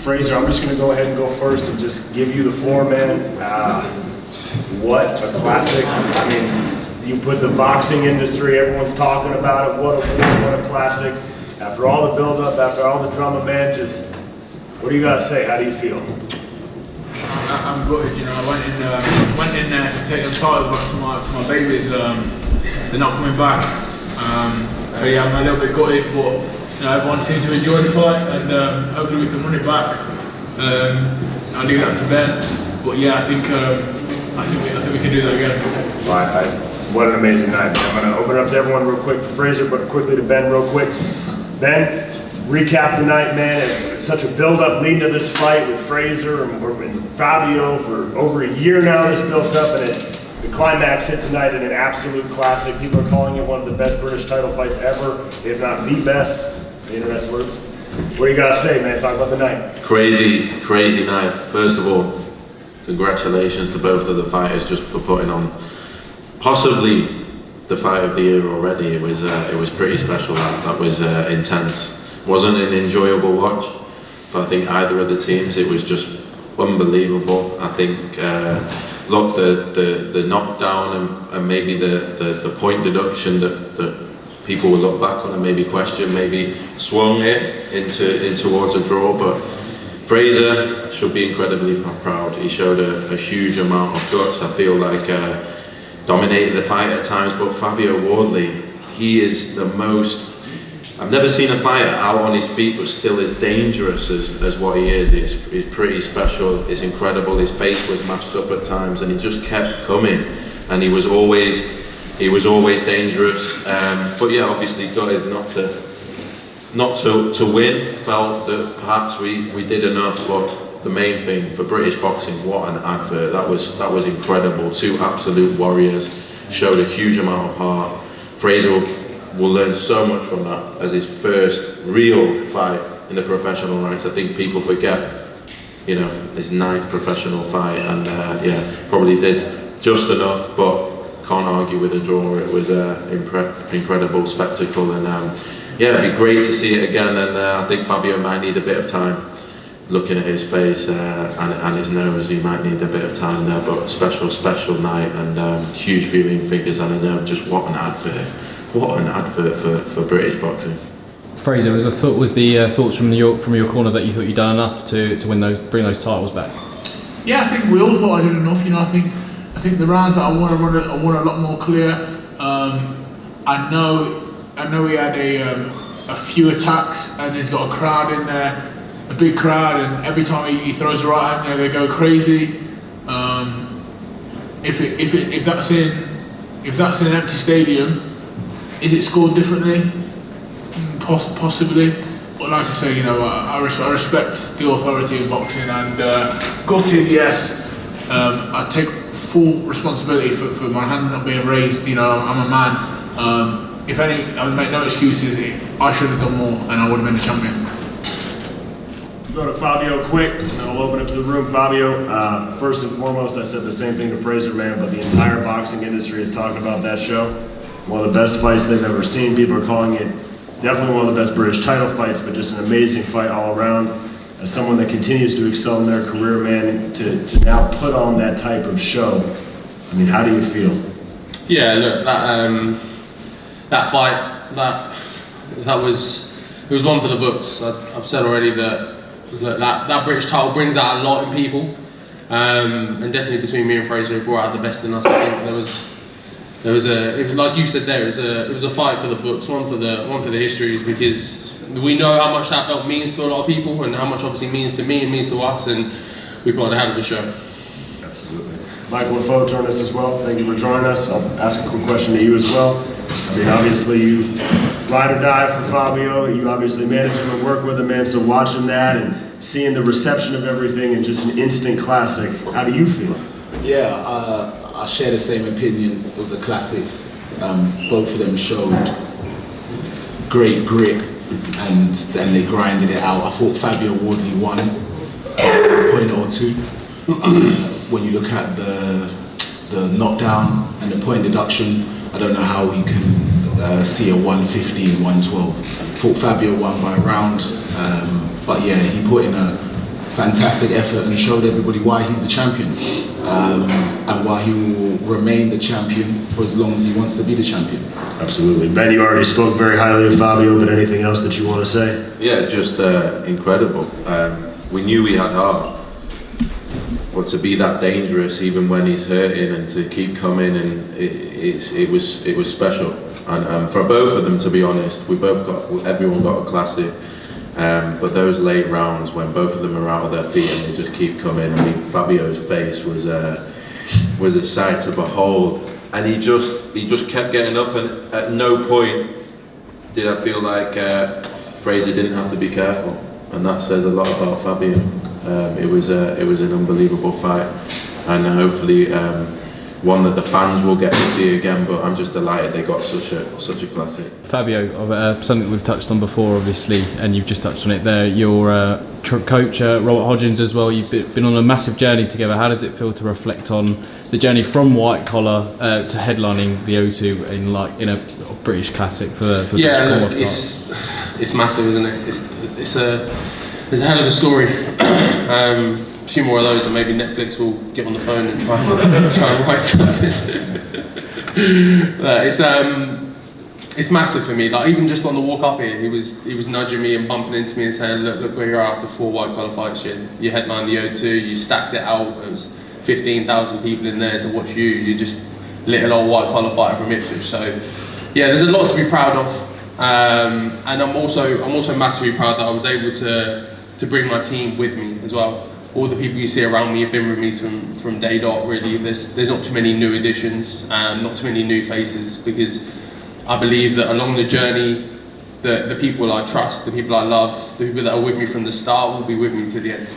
Frazer, I'm just going to go ahead and go first and just give you the floor, man. What a classic. I mean, you put the boxing industry, everyone's talking about it. What a classic. After all the build-up, after all the drama, man, just what do you got to say? How do you feel? I'm gutted, you know. I went in there to take them titles back to my babies. They're not coming back. So yeah, I'm a little bit gutted, but you know, everyone seems to enjoy the fight, and hopefully we can run it back. I'll leave that to Ben, but yeah, I think we can do that again. All right, what an amazing night, man. I'm going to open it up to everyone real quick for Frazer, but quickly to Ben real quick. Ben, recap the night, man. It's such a build-up leading to this fight with Frazer and Fabio for over a year now. This built up, and the climax hit tonight in an absolute classic. People are calling it one of the best British title fights ever, if not the best. The internet's words. What do you got to say, man? Talk about the night. Crazy, crazy night. First of all, congratulations to both of the fighters just for putting on possibly the fight of the year already. It was pretty special. That was intense. Wasn't an enjoyable watch for I think either of the teams. It was just unbelievable. I think look, the knockdown and maybe the point deduction that people will look back on and maybe question, maybe swung it in towards a draw, but Frazer should be incredibly proud. He showed a huge amount of guts. I feel like dominated the fight at times, but Fabio Wardley, he is the most, I've never seen a fighter out on his feet but still as dangerous as what he is. He's pretty special, it's incredible. His face was mashed up at times and he just kept coming, and he was always dangerous. But yeah, obviously gutted not to win. Felt that perhaps we did enough, but the main thing for British boxing, what an advert. That was incredible. Two absolute warriors, showed a huge amount of heart. Frazer will learn so much from that as his first real fight in the professional ranks. I think people forget, you know, his 9th professional fight, and yeah, probably did just enough, but can't argue with a draw. It was an incredible spectacle, and yeah, it'd be great to see it again. And I think Fabio might need a bit of time. Looking at his face and his nose, he might need a bit of time there. But special night, and huge viewing figures, and I know just what an advert for British boxing. Frazer, was the thoughts from your corner that you thought you'd done enough to bring those titles back? Yeah, I think we all thought I did enough. You know, I think the rounds that I want a lot more clear. I know he had a few attacks, and he's got a crowd in there, a big crowd, and every time he throws a right hand, you know, they go crazy. If that's in an empty stadium, is it scored differently? Possibly. But like I say, you know, I respect the authority of boxing, and gutted, yes. I take full responsibility for my hand not being raised. You know, I'm a man. If any, I would make no excuses. I should have done more, and I would have been a champion. Go to Fabio quick, and then I'll open it to the room. Fabio, first and foremost, I said the same thing to Frazer, man, but the entire boxing industry is talking about that show. One of the best fights they've ever seen. People are calling it definitely one of the best British title fights, but just an amazing fight all around. As someone that continues to excel in their career, man, to now put on that type of show, I mean, how do you feel? Yeah, look, that fight, it was one for the books. I've said already that British title brings out a lot in people, and definitely between me and Frazer, it brought out the best in us. I think it was like you said there, it was a fight for the books, one for the histories, because we know how much that belt means to a lot of people, and how much obviously means to me and means to us, and we put on a hell of a show. Absolutely. Michael LaFoe joined us as well. Thank you for joining us. I'll ask a quick question to you as well. I mean, obviously you ride or die for Fabio. You obviously manage him and work with him, man. So watching that and seeing the reception of everything and just an instant classic, how do you feel? Yeah, I share the same opinion. It was a classic. Both of them showed great grit, and then they grinded it out. I thought Fabio Wardley won a point or two. When you look at the knockdown and the point deduction, I don't know how we can see a 115, 112. Thought Fabio won by a round, but yeah, he put in a fantastic effort, and he showed everybody why he's the champion, and why he will remain the champion for as long as he wants to be the champion. Absolutely. Ben, you already spoke very highly of Fabio, but anything else that you want to say? Yeah, just incredible. We knew he had heart, but to be that dangerous even when he's hurting and to keep coming, and it was special. And for both of them, to be honest, everyone got a classic. But those late rounds when both of them are out of their feet and they just keep coming. I mean, Fabio's face was a sight to behold, and he just kept getting up, and at no point did I feel like Frazer didn't have to be careful, and that says a lot about Fabio. It was an unbelievable fight, and hopefully one that the fans will get to see again. But I'm just delighted they got such a classic. Fabio, something we've touched on before, obviously, and you've just touched on it there. Your coach, Rob Rodgins, as well. You've been on a massive journey together. How does it feel to reflect on the journey from white collar to headlining the O2 in a British classic for the look, it's massive, isn't it? It's a hell of a story. A few more of those, and maybe Netflix will get on the phone and try and write something. It's massive for me. Like, even just on the walk up here, he was nudging me and bumping into me and saying, look where you're at after 4 white collar fights. You headlined the O2, you stacked it out. It was 15,000 people in there to watch you. You're just little old white collar fighter from Ipswich. So yeah, there's a lot to be proud of. And I'm also massively proud that I was able to bring my team with me as well. All the people you see around me have been with me from day dot, really. There's not too many new additions, not too many new faces, because I believe that along the journey, the people I trust, the people I love, the people that are with me from the start will be with me to the end.